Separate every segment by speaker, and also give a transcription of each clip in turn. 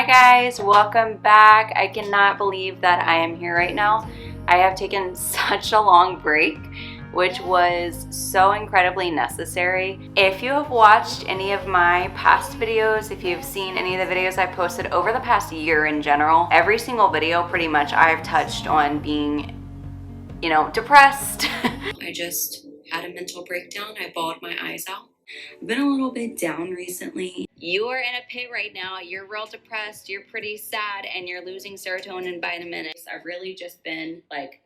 Speaker 1: Hi guys, welcome back. I cannot believe that I am here right now. I have taken such a long break, which was so incredibly necessary. If you have watched any of my past videos, if you've seen any of the videos I posted over the past year in general, every single video pretty much I've touched on being, depressed. I just had a mental breakdown. I bawled my eyes out. I've been a little bit down recently. You are in a pit right now. You're real depressed. You're pretty sad and you're losing serotonin by the minute. I've really just been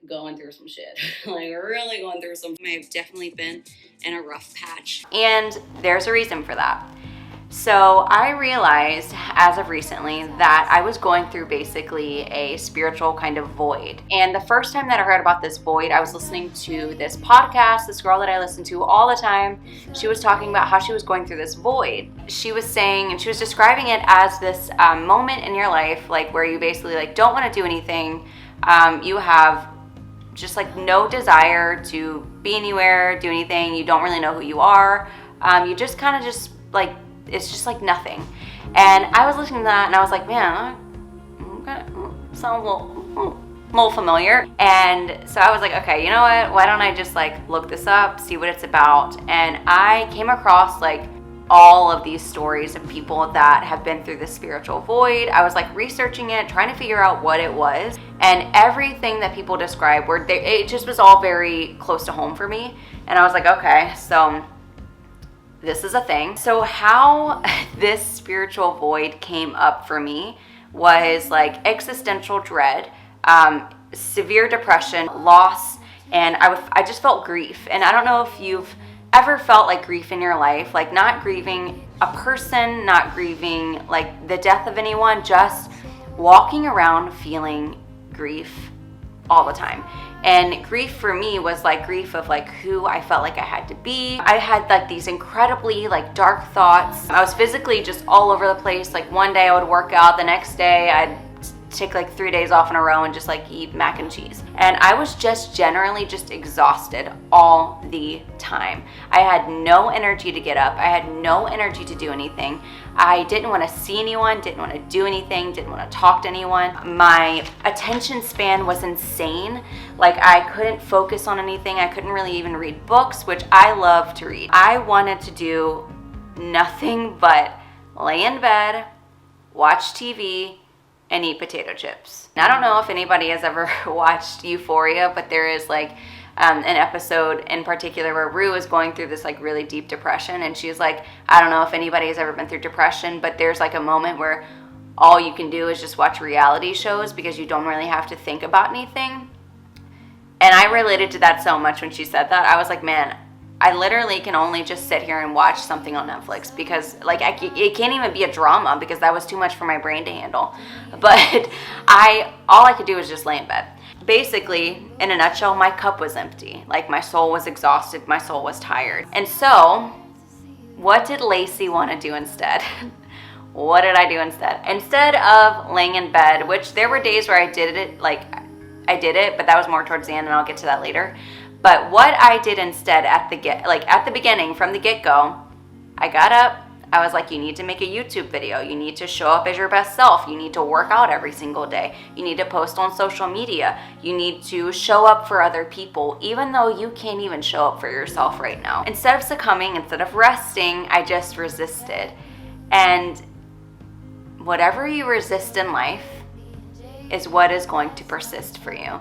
Speaker 1: going through some shit. Really going through some. I've definitely been in a rough patch. And there's a reason for that. So I realized as of recently that I was going through basically a spiritual kind of void. And the first time that I heard about this void, I was listening to this podcast, this girl that I listen to all the time. She was talking about how she was going through this void. She was saying, and she was describing it as this moment in your life, where you basically don't want to do anything. You have just no desire to be anywhere, do anything. You don't really know who you are. You just kind of it's just nothing. And I was listening to that and I was like, man, sounds a little familiar. And so I was like, okay, you know what? Why don't I just look this up, see what it's about? And I came across all of these stories of people that have been through this spiritual void. I was researching it, trying to figure out what it was. And everything that people describe, it just was all very close to home for me. And I was like, okay, so this is a thing. So how this spiritual void came up for me was existential dread, severe depression, loss, and I just felt grief. And I don't know if you've ever felt grief in your life, not grieving a person, not grieving the death of anyone, just walking around feeling grief all the time. And grief for me was grief of who I felt I had to be. I had these incredibly dark thoughts. I was physically just all over the place. One day I would work out, the next day I'd take 3 days off in a row and just eat mac and cheese. And I was just generally just exhausted all the time. I had no energy to get up. I had no energy to do anything. I didn't want to see anyone, didn't want to do anything, didn't want to talk to anyone. My attention span was insane. I couldn't focus on anything. I couldn't really even read books, which I love to read. I wanted to do nothing but lay in bed, watch TV, and eat potato chips. And I don't know if anybody has ever watched Euphoria, but there is an episode in particular where Rue is going through this really deep depression, and she's I don't know if anybody has ever been through depression, but there's a moment where all you can do is just watch reality shows because you don't really have to think about anything. And I related to that so much when she said that. I was like, man, I literally can only just sit here and watch something on Netflix because it can't even be a drama because that was too much for my brain to handle. But all I could do was just lay in bed. Basically, in a nutshell, my cup was empty. My soul was exhausted, my soul was tired. And so, what did Lacy want to do instead? What did I do instead? Instead of laying in bed, which there were days where I did it, but that was more towards the end and I'll get to that later. But what I did instead at the beginning, from the get-go, I got up, I was like, you need to make a YouTube video. You need to show up as your best self. You need to work out every single day. You need to post on social media. You need to show up for other people, even though you can't even show up for yourself right now. Instead of succumbing, instead of resting, I just resisted. And whatever you resist in life is what is going to persist for you.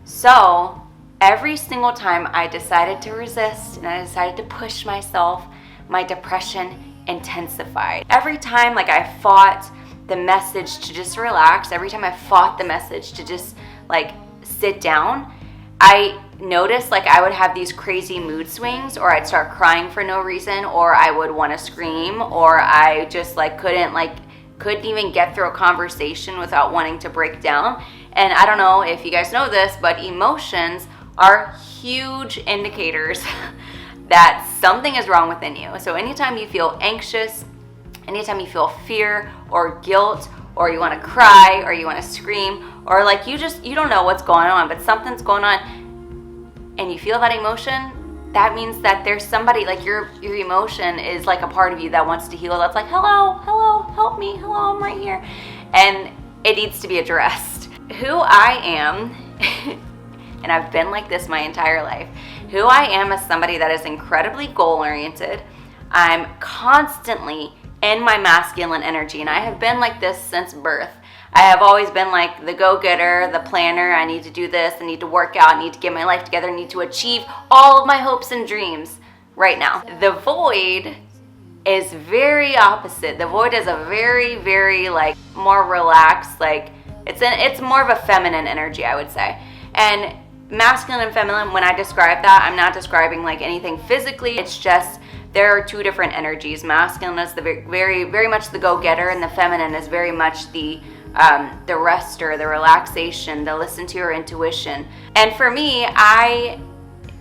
Speaker 1: So every single time I decided to resist and I decided to push myself, my depression intensified. Every time I fought the message to just relax, every time I fought the message to just sit down, I noticed I would have these crazy mood swings, or I'd start crying for no reason, or I would want to scream, or I just couldn't even get through a conversation without wanting to break down. And I don't know if you guys know this, but emotions are huge indicators that something is wrong within you. So anytime you feel anxious, anytime you feel fear or guilt, or you want to cry, or you want to scream, or you don't know what's going on, but something's going on and you feel that emotion, that means that there's somebody, your emotion is a part of you that wants to heal. That's hello, help me, hello, I'm right here. and it needs to be addressed. Who I am, and I've been like this my entire life, who I am is somebody that is incredibly goal-oriented. I'm constantly in my masculine energy, and I have been like this since birth. I have always been like the go-getter, the planner. I need to do this, I need to work out, I need to get my life together, I need to achieve all of my hopes and dreams right now. The void is very opposite. The void is a very, very like more relaxed, like it's more of a feminine energy, I would say. And masculine and feminine, when I describe that, I'm not describing like anything physically. It's just there are two different energies. Masculine is the very, very much the go-getter, and the feminine is very much the rester, the relaxation, the listen to your intuition. And for me, I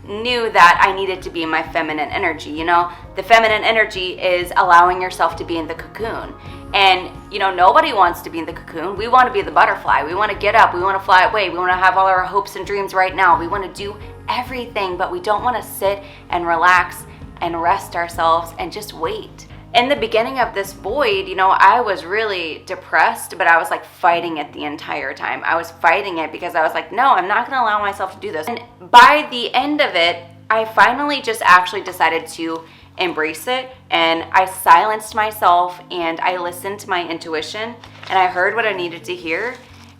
Speaker 1: knew that I needed to be in my feminine energy. You know, the feminine energy is allowing yourself to be in the cocoon. And, you know, nobody wants to be in the cocoon. We want to be the butterfly. We want to get up. We want to fly away. We want to have all our hopes and dreams right now. We want to do everything, but we don't want to sit and relax and rest ourselves and just wait. In the beginning of this void, you know, I was really depressed, but I was like fighting it the entire time. I was fighting it because I was like, no, I'm not going to allow myself to do this. And by the end of it, I finally just actually decided to embrace it, and I silenced myself and I listened to my intuition and I heard what I needed to hear,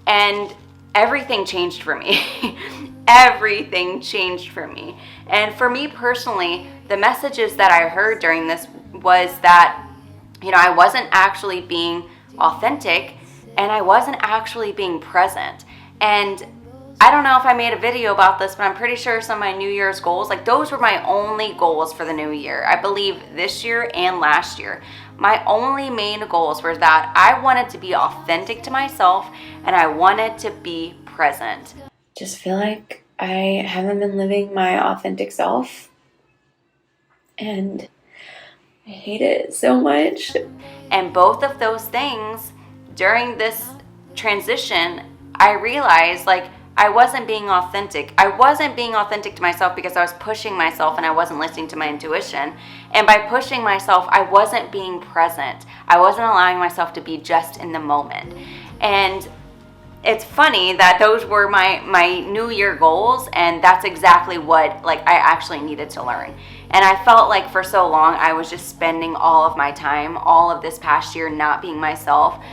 Speaker 1: and everything changed for me. Everything changed for me. And for me personally, the messages that I heard during this was that, you know, I wasn't actually being authentic and I wasn't actually being present. And I don't know if I made a video about this, but I'm pretty sure some of my New Year's goals, like those were my only goals for the new year. I believe this year and last year, my only main goals were that I wanted to be authentic to myself and I wanted to be present.
Speaker 2: Just feel like I haven't been living my authentic self, and I hate it so much.
Speaker 1: And both of those things during this transition, I realized like I wasn't being authentic. I wasn't being authentic to myself because I was pushing myself and I wasn't listening to my intuition. And by pushing myself, I wasn't being present. I wasn't allowing myself to be just in the moment. And it's funny that those were my New Year goals, and that's exactly what like I actually needed to learn. And I felt like for so long I was just spending all of my time, all of this past year, not being myself,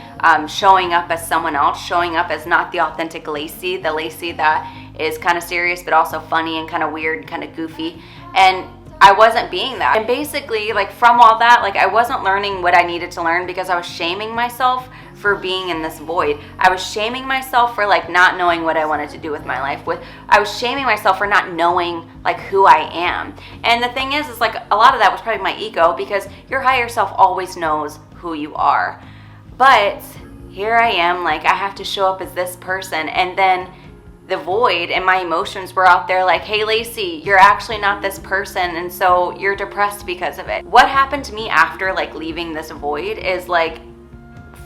Speaker 1: showing up as someone else, showing up as not the authentic Lacy, the Lacy that is kind of serious but also funny and kind of weird, kind of goofy. And I wasn't being that. And basically, like from all that, like I wasn't learning what I needed to learn because I was shaming myself for being in this void. I was shaming myself for like not knowing what I wanted to do with my life. I was shaming myself for not knowing like who I am. And the thing is like a lot of that was probably my ego, because your higher self always knows who you are. But here I am, like I have to show up as this person, and then the void and my emotions were out there like, hey Lacy, you're actually not this person, and so you're depressed because of it. What happened to me after like leaving this void is like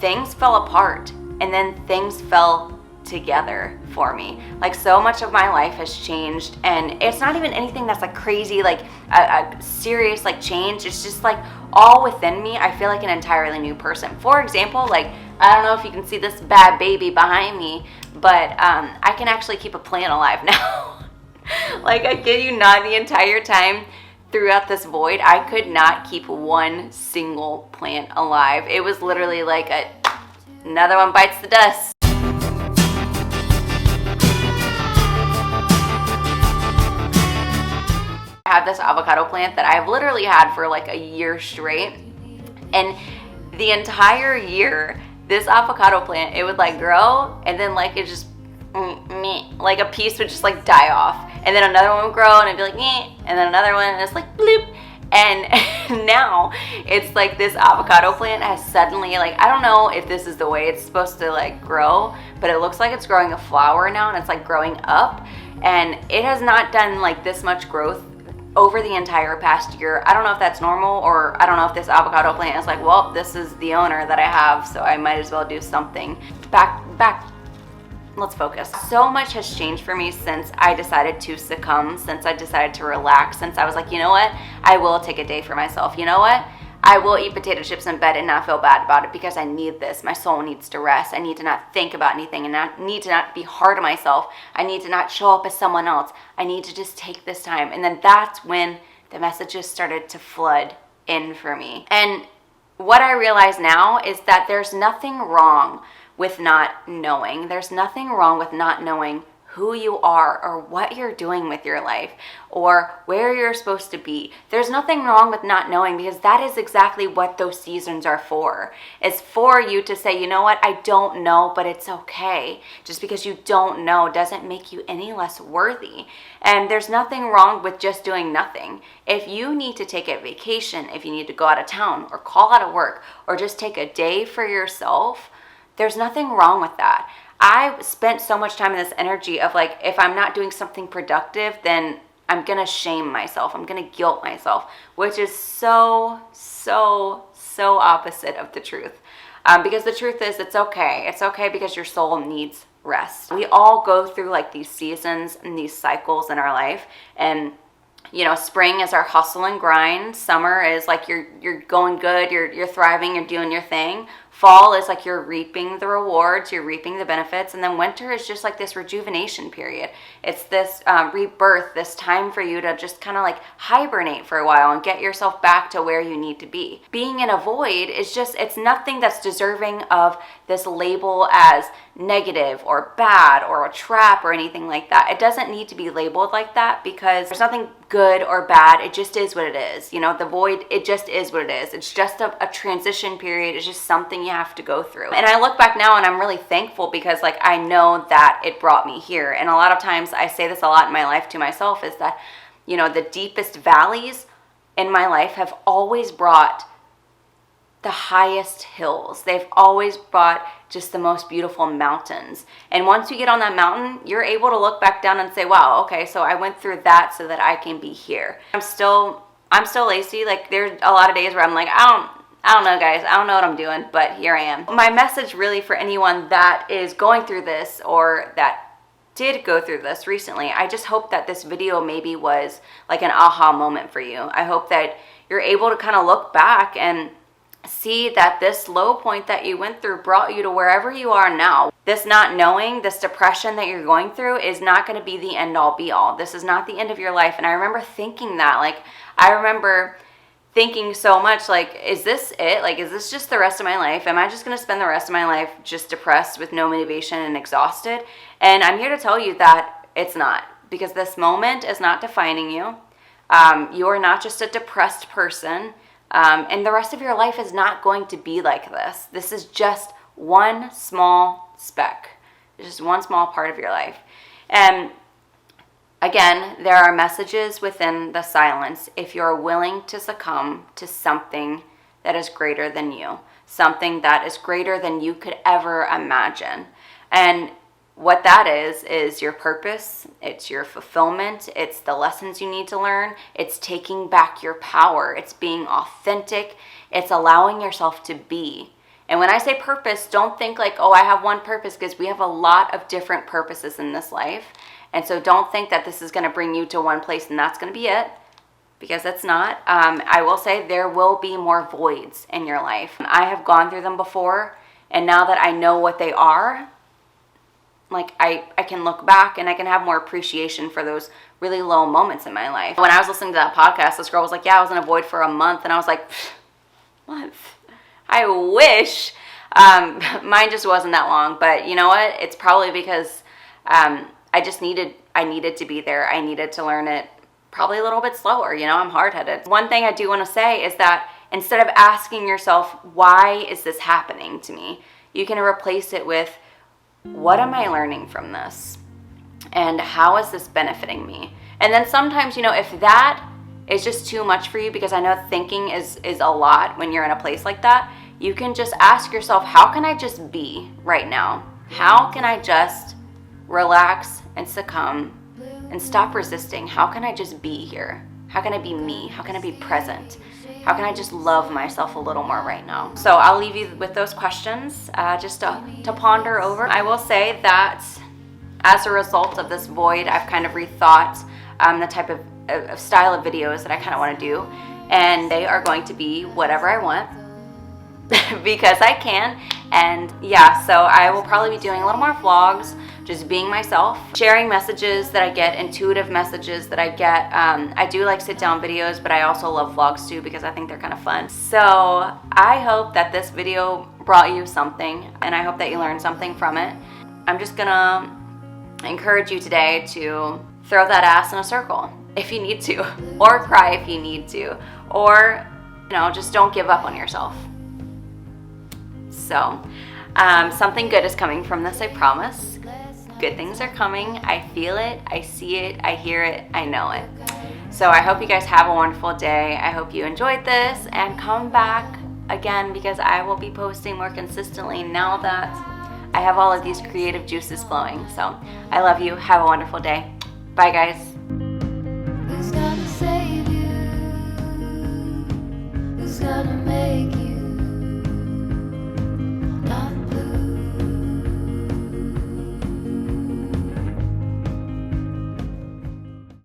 Speaker 1: things fell apart and then things fell together for me. Like so much of my life has changed, and it's not even anything that's like crazy, like a serious like change. It's just like all within me, I feel like an entirely new person. For example, like I don't know if you can see this bad baby behind me, but I can actually keep a plant alive now. Like I kid you not, the entire time throughout this void, I could not keep one single plant alive. It was literally like another one bites the dust. I have this avocado plant that I've literally had for like a year straight, and the entire year this avocado plant, it would like grow, and then like it just like a piece would just like die off, and then another one would grow and it'd be like and then another one, and it's like bloop. And now it's like this avocado plant has suddenly, like, I don't know if this is the way it's supposed to like grow, but it looks like it's growing a flower now, and it's like growing up, and it has not done like this much growth over the entire past year. I don't know if that's normal, or I don't know if this avocado plant is like, well, this is the owner that I have, so I might as well do something. Back, let's focus. So much has changed for me since I decided to succumb, since I decided to relax, since I was like, you know what, I will take a day for myself. You know what, I will eat potato chips in bed and not feel bad about it because I need this. My soul needs to rest. I need to not think about anything and need to not be hard on myself. I need to not show up as someone else. I need to just take this time. And then that's when the messages started to flood in for me. And what I realize now is that there's nothing wrong with not knowing. There's nothing wrong with not knowing who you are or what you're doing with your life or where you're supposed to be. There's nothing wrong with not knowing, because that is exactly what those seasons are for. It's for you to say, you know what, I don't know, but it's okay. Just because you don't know doesn't make you any less worthy. And there's nothing wrong with just doing nothing. If you need to take a vacation, if you need to go out of town or call out of work or just take a day for yourself, there's nothing wrong with that. I spent so much time in this energy of like, if I'm not doing something productive, then I'm going to shame myself. I'm going to guilt myself, which is so opposite of the truth. Because the truth is, it's okay. It's okay because your soul needs rest. We all go through like these seasons and these cycles in our life. And you know, spring is our hustle and grind. Summer is like you're going good, you're thriving, you're doing your thing. Fall is like you're reaping the rewards, you're reaping the benefits. And then winter is just like this rejuvenation period. It's this rebirth, this time for you to just kind of like hibernate for a while and get yourself back to where you need to be. Being in a void is just, it's nothing that's deserving of this label as negative or bad or a trap or anything like that. It doesn't need to be labeled like that because there's nothing good or bad. It just is what it is. You know, the void, it just is what it is. It's just a transition period. It's just something you have to go through. And I look back now and I'm really thankful because like I know that it brought me here. And a lot of times I say this a lot in my life to myself is that, you know, the deepest valleys in my life have always brought the highest hills. They've always brought just the most beautiful mountains. And once you get on that mountain, you're able to look back down and say, wow, okay, so I went through that so that I can be here. I'm still Lacy. Like there's a lot of days where I'm like, I don't know, guys. I don't know what I'm doing, but here I am. My message really for anyone that is going through this or that did go through this recently, I just hope that this video maybe was like an aha moment for you. I hope that you're able to kind of look back and see that this low point that you went through brought you to wherever you are now. This not knowing, this depression that you're going through is not going to be the end all be all. This is not the end of your life. And I remember thinking that, like, I remember thinking so much like, is this it? Like, is this just the rest of my life? Am I just going to spend the rest of my life just depressed with no motivation and exhausted? And I'm here to tell you that it's not, because this moment is not defining you. You are not just a depressed person. And the rest of your life is not going to be like this. This is just one small speck. It's just one small part of your life. And again, there are messages within the silence if you're willing to succumb to something that is greater than you, something that is greater than you could ever imagine. And what that is your purpose, it's your fulfillment, it's the lessons you need to learn, it's taking back your power, it's being authentic, it's allowing yourself to be. And when I say purpose, don't think like, oh, I have one purpose, because we have a lot of different purposes in this life. And so don't think that this is going to bring you to one place and that's going to be it, because it's not. I will say there will be more voids in your life. I have gone through them before, and now that I know what they are, like I can look back and I can have more appreciation for those really low moments in my life. When I was listening to that podcast, this girl was like, yeah, I was in a void for a month. And I was like, month? I wish. Mine just wasn't that long. But you know what? It's probably because I needed to be there. I needed to learn it probably a little bit slower. You know, I'm hard-headed. One thing I do want to say is that instead of asking yourself, why is this happening to me? You can replace it with, what am I learning from this? And how is this benefiting me? And then sometimes, you know, if that is just too much for you, because I know thinking is a lot when you're in a place like that, you can just ask yourself, how can I just be right now? How can I just relax and succumb and stop resisting? How can I just be here? How can I be me? How can I be present? How can I just love myself a little more right now? So I'll leave you with those questions just to ponder over. I will say that as a result of this void, I've kind of rethought the type of style of videos that I kind of want to do. and they are going to be whatever I want because I can. And yeah, so I will probably be doing a little more vlogs, just being myself, sharing messages that I get, intuitive messages that I get. I do like sit down videos, but I also love vlogs too because I think they're kind of fun. So I hope that this video brought you something, and I hope that you learned something from it. I'm just gonna encourage you today to throw that ass in a circle if you need to, or cry if you need to, or just don't give up on yourself. So something good is coming from this, I promise. Good things are coming. I feel it, I see it, I hear it, I know it. So I hope you guys have a wonderful day. I hope you enjoyed this, and come back again because I will be posting more consistently now that I have all of these creative juices flowing. So I love you. Have a wonderful day. Bye, guys.